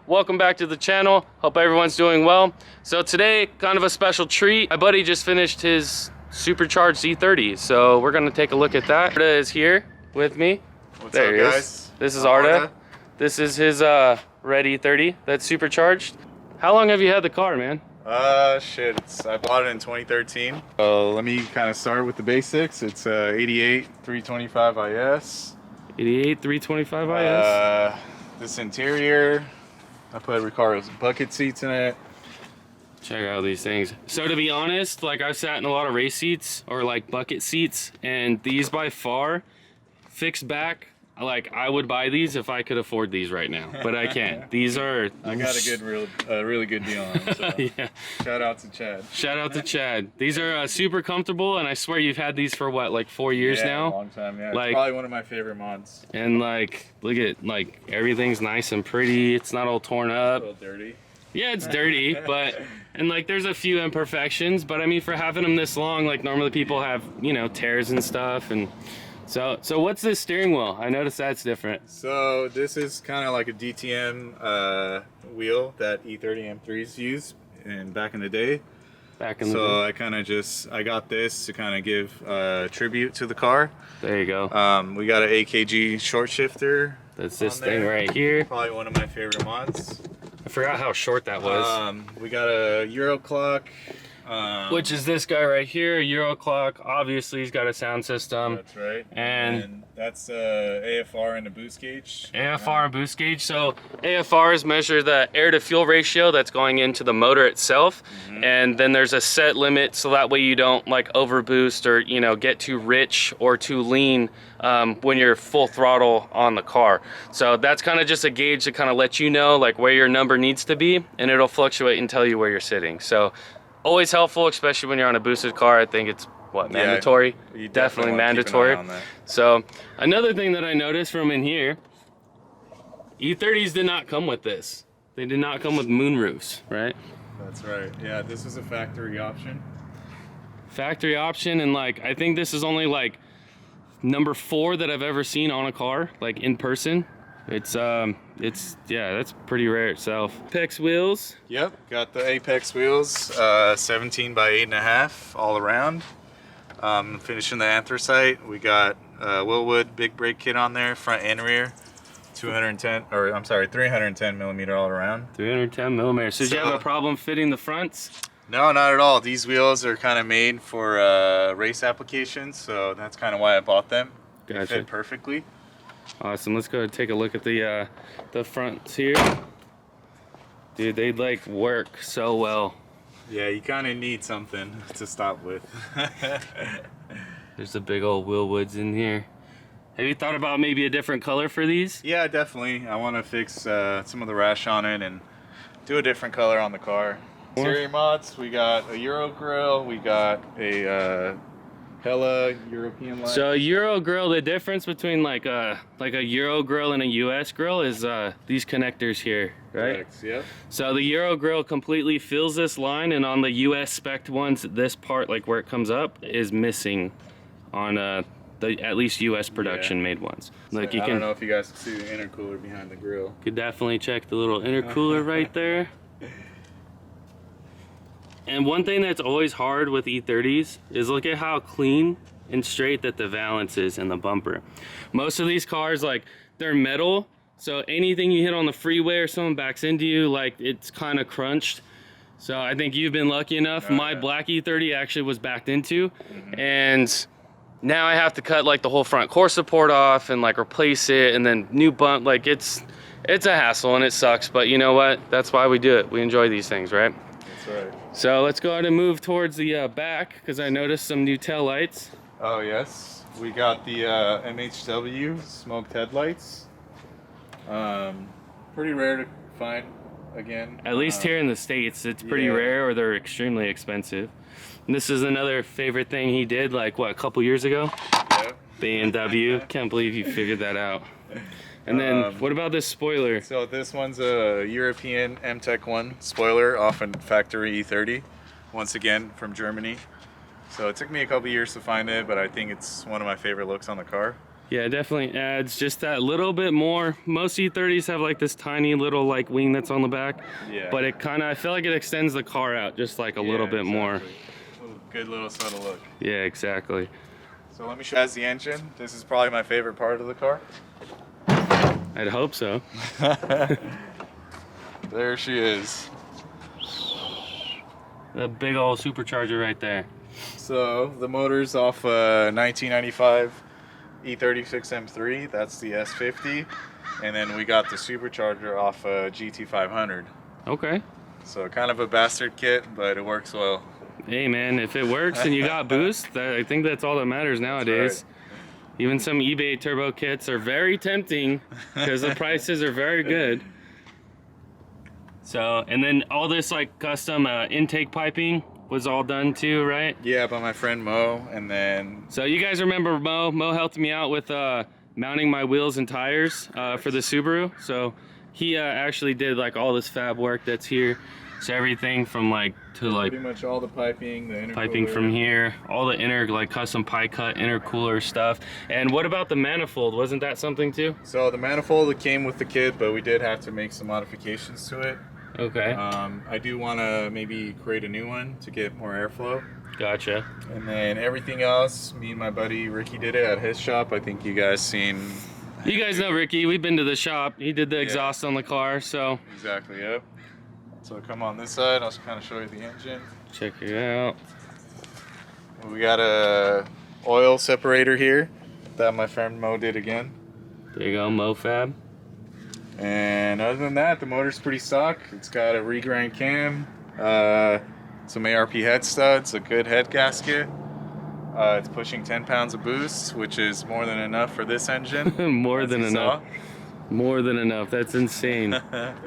welcome back to the channel. Hope everyone's doing well. So today, kind of a special treat. My buddy just finished his Supercharged E30, so we're gonna take a look at that. Arda is here with me. What's up, guys? This is Arda. This is his red E30 that's supercharged. How long have you had the car, man? I bought it in 2013. Let me kind of start with the basics. It's 88 325 IS. 88 325 IS. This interior, I put Ricardo's bucket seats in it. Check out these things. So to be honest, like I've sat in a lot of race seats or like bucket seats, and these by far, fixed back, like I would buy these if I could afford these right now, but I can't. These are. I got a really good deal on them. So. Yeah. Shout out to Chad. Shout out to Chad. These are super comfortable, and I swear you've had these for what, like 4 years now? A long time. Yeah. Like, it's probably one of my favorite mods. And like, look at like everything's nice and pretty. It's not all torn up. A little dirty. Yeah, it's dirty, but and like there's a few imperfections, but I mean for having them this long, like normally people have, you know, tears and stuff. And so what's this steering wheel? I noticed that's different. So this is kind of like a DTM wheel that E30 M3s used back in the day. So I kind of I got this to kind of give tribute to the car. There you go. We got an Akg Short Shifter. That's this thing right here. Probably one of my favorite mods. I forgot how short that was. We got a Euro clock. Which is this guy right here, Euro clock. Obviously, he's got a sound system. That's right. And that's AFR and a boost gauge. AFR and boost gauge. So AFRs measure the air to fuel ratio that's going into the motor itself. And then there's a set limit, so that way you don't like overboost or, you know, get too rich or too lean when you're full throttle on the car. So that's kind of just a gauge to kind of let you know like where your number needs to be, and it'll fluctuate and tell you where you're sitting. So always helpful, especially when you're on a boosted car. I think it's mandatory. You definitely mandatory. So another thing that I noticed from in here, E30s did not come with this. They did not come with moonroofs, right? That's right. Yeah, this was a factory option. Factory option, and like I think this is only like number 4 that I've ever seen on a car, like in person. It's yeah, that's pretty rare itself. Apex wheels. Yep, got the Apex wheels, 17 by 8.5 all around. Finishing the anthracite. We got Willwood big brake kit on there, front and rear. 310 millimeter all around. 310 millimeters. So did you have a problem fitting the fronts? No, not at all. These wheels are kind of made for race applications, so that's kind of why I bought them. Gotcha. They fit perfectly. Awesome. Let's go and take a look at the fronts here. Dude, they like work so well. Yeah, you kind of need something to stop with. There's the big old Willwoods in here. Have you thought about maybe a different color for these? Yeah, definitely. I want to fix some of the rash on it and do a different color on the car. Interior mods, we got a Euro grill, we got a hella European light. So Euro grill, the difference between like a Euro grill and a US grill is these connectors here, right? Correct, yep. So the Euro grill completely fills this line, and on the US spec ones, this part, like where it comes up, is missing on the at least US production made ones. Like I don't know if you guys can see the intercooler behind the grill. Could definitely check the little intercooler right there. And one thing that's always hard with E30s is look at how clean and straight that the valance is in the bumper. Most of these cars, like, they're metal, so anything you hit on the freeway or someone backs into you, like, it's kind of crunched. So I think you've been lucky enough. My black E30 actually was backed into, and now I have to cut like the whole front core support off and like replace it, and then new bump. Like it's a hassle and it sucks, but you know what? That's why we do it. We enjoy these things, right? That's right. So let's go ahead and move towards the back, because I noticed some new tail lights. Oh yes, we got the MHW smoked headlights. Pretty rare to find again. At least here in the States, it's pretty rare, or they're extremely expensive. And this is another favorite thing he did, like what, a couple years ago? Yep. BMW. Can't believe you figured that out. And then what about this spoiler? So this one's a European M-Tech 1 spoiler off a factory E30, once again from Germany. So it took me a couple years to find it, but I think it's one of my favorite looks on the car. Yeah, it definitely adds just that little bit more. Most E30s have like this tiny little like wing that's on the back. Yeah. But it kind of, I feel like it extends the car out just like a little bit more. Good little subtle look. Yeah, exactly. So let me show you the engine. This is probably my favorite part of the car. I'd hope so. There she is. The big old supercharger right there. So the motor's off 1995 E36 M3. That's the S50. And then we got the supercharger off GT500. Okay. So kind of a bastard kit, but it works well. Hey man, if it works and you got boost, I think that's all that matters nowadays. Right. Even some eBay turbo kits are very tempting because the prices are very good. So, and then all this like custom intake piping was all done too, right? Yeah, by my friend Mo, and then... So you guys remember Mo? Mo helped me out with mounting my wheels and tires for the Subaru. So he actually did like all this fab work that's here. So everything from like to like pretty much all the piping, the intercooler. Piping from here, all the like custom pie cut intercooler stuff. And what about the manifold? Wasn't that something too? So the manifold came with the kit, but we did have to make some modifications to it. Okay. I do want to maybe create a new one to get more airflow. Gotcha. And then everything else, me and my buddy Ricky did it at his shop. I think you guys seen. You guys know Ricky. We've been to the shop. He did the exhaust on the car, so. Exactly. Yep. So come on this side. I'll kind of show you the engine. Check it out. We got a oil separator here that my friend Mo did again. There you go, MoFab. And other than that, the motor's pretty stock. It's got a regrind cam, some ARP head studs, a good head gasket. It's pushing 10 pounds of boost, which is more than enough for this engine. More than enough. More than enough. That's insane.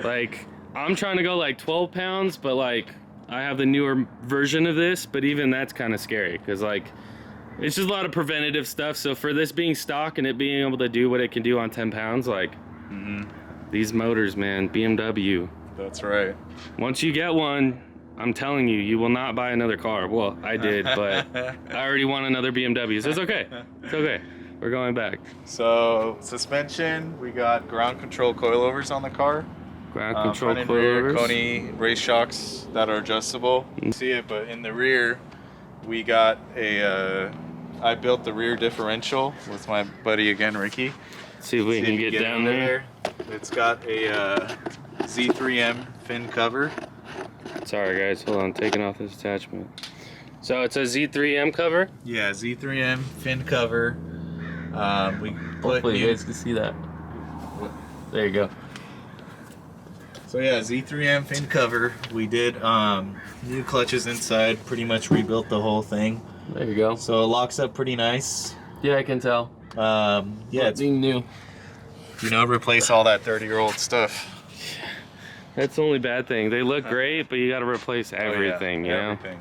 Like, I'm trying to go like 12 pounds, but like, I have the newer version of this, but even that's kind of scary because like, it's just a lot of preventative stuff. So for this being stock and it being able to do what it can do on 10 pounds, like, these motors, man, BMW. That's right. Once you get one, I'm telling you, you will not buy another car. Well, I did, but I already want another BMW, so it's okay. It's okay. We're going back. So, suspension, we got ground control coilovers on the car. Ground control front and coilovers. rear Koni race shocks that are adjustable. You can see it, but in the rear, we got a, I built the rear differential with my buddy again, Ricky. See if we can get down there. It's got a Z3M fin cover. Sorry guys, hold on, taking off this attachment. So it's a Z3M cover? Yeah, Z3M fin cover. Hopefully you guys can see that. There you go. So yeah, Z3M fin cover. We did new clutches inside, pretty much rebuilt the whole thing. There you go. So it locks up pretty nice. Yeah, I can tell. Yeah, it's being new. You know, replace all that 30-year-old stuff. That's the only bad thing. They look great, but you got to replace everything, you know? Everything.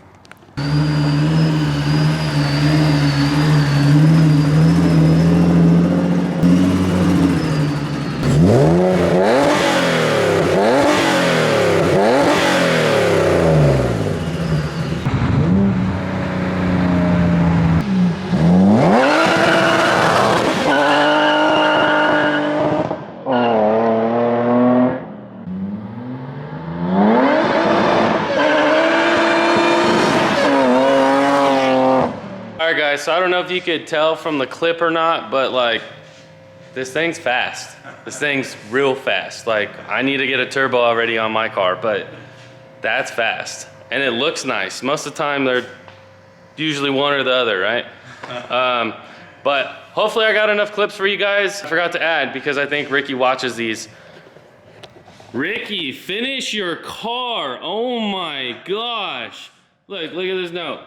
So I don't know if you could tell from the clip or not, but like, this thing's fast. This thing's real fast. Like, I need to get a turbo already on my car, but that's fast. And it looks nice. Most of the time, they're usually one or the other, right? But hopefully I got enough clips for you guys. I forgot to add, because I think Ricky watches these. Ricky, finish your car. Oh my gosh. Look at this note.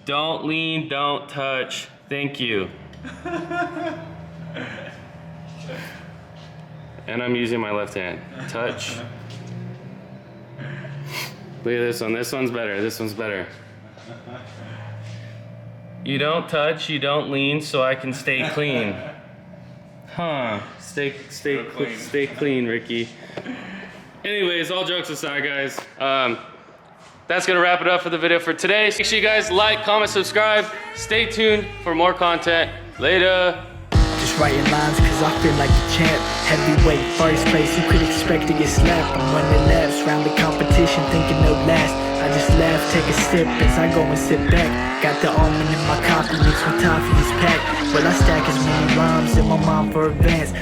Don't lean, don't touch. Thank you. And I'm using my left hand. Touch. Look at this one. This one's better. This one's better. You don't touch, you don't lean, so I can stay clean. Huh. Stay clean, Ricky. Anyways, all jokes aside, guys. That's gonna wrap it up for the video for today. Make sure you guys like, comment, subscribe. Stay tuned for more content. Later. writing lines cause I feel like a champ. Heavyweight, first place, who could expect to get slapped? I'm running laps round the competition, thinking no last. I just laugh, take a sip as I go and sit back. Got the almond in my coffee, mixed with toffee, it's packed. Well, I stack as many rhymes in my mind for advance.